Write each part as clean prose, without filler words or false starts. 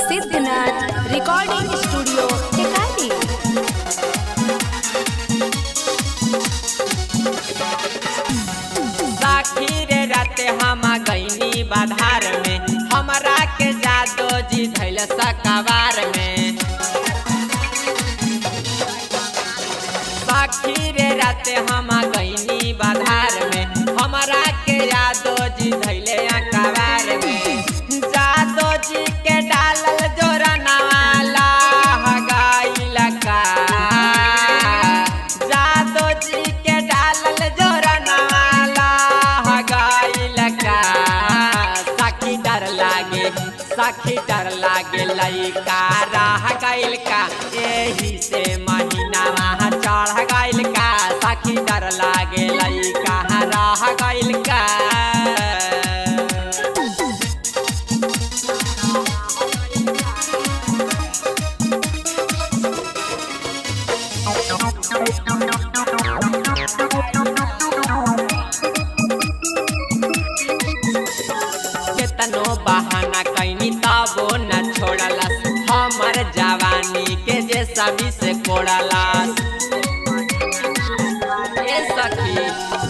Siddhnath recording studio टेकाली। साखी रे राते हम गईनी बाधार में, हमरा के जादो जी धैल सकावार में। साखी रे राते हम गईनी बाधार में, हमरा के जादो जी धैले अकावार में। जादो जी के डालल जोरा नवाला हगाइल का, जादो जी के डालल जोरा नवाला हगाइल का। साखी डर लागे लइका रह गइल का, एही से महीना वहाँ चढ़ गइल का। साखी डर लागे लइका रह गइल का। केतनो बहाना कैनी तबो न छोड़लस, हमर जवानी के जे सभी से कोड़लस। ए सखी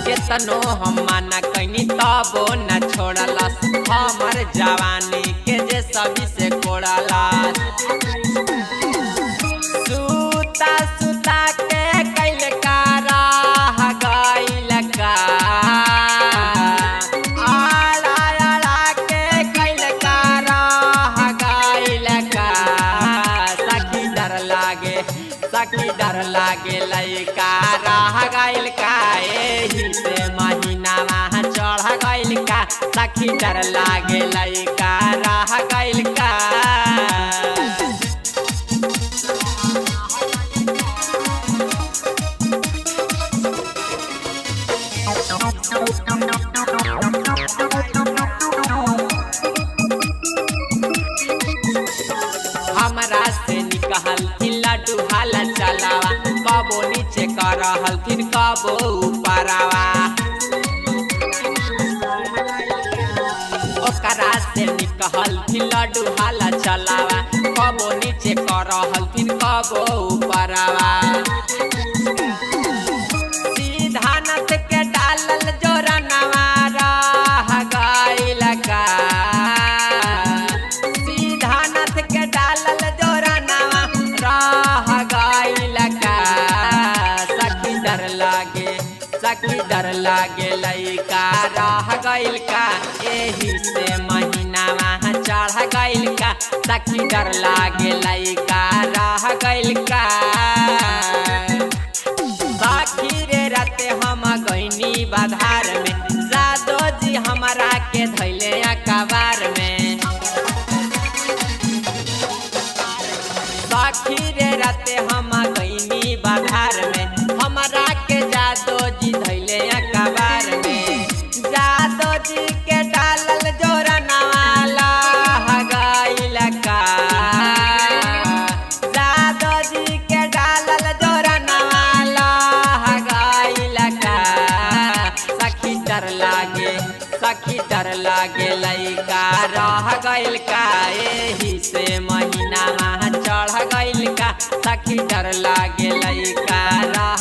केतनो हम माना कैनी तबो न छोड़लस, हमर जवानी के जे सभी से कोड़लस। सूता सूता के कैल का राह गइल का, साखी डर लागे लइका रह गइल का, एही से महीना वहाँ चढ़ गइल का। साखी डर लागे लइका रह गइल का। हमरा से निकहल लड्डू हाला चलावा, कबो नीचे कर हल्थिन कबो ऊपरावा। ओकरा से निकहल लड्डू हाला चलावा, कबो नीचे कर हल्थिन कबो ऊपरावा। सीधानथ के डालल जोरा नवारा गइल का, सीधानथ के डालल जोरा नवा रह गइल का। साखी डर लागे लइका रह गइल का, एही से महीना वहाँ चढ़ गइल का। साखी डर लागे लइका रह गइल का। साखी रे राते हम गईनी बाधार में, जादो जी हमरा के धैले अकाबार में। साखी रे राते हम गईनी बाधार में, हमरा के जादो जी धैले अकाबार में। जादो जी के डालल जोरा नवाला हगाइल का, जादो जी के डालल जोरा नवाला हगाइल का। साखी डर लागे लइका रह गइल का, एही से महीना वहाँ चढ़ गइल का। साखी डर लागे लइका रह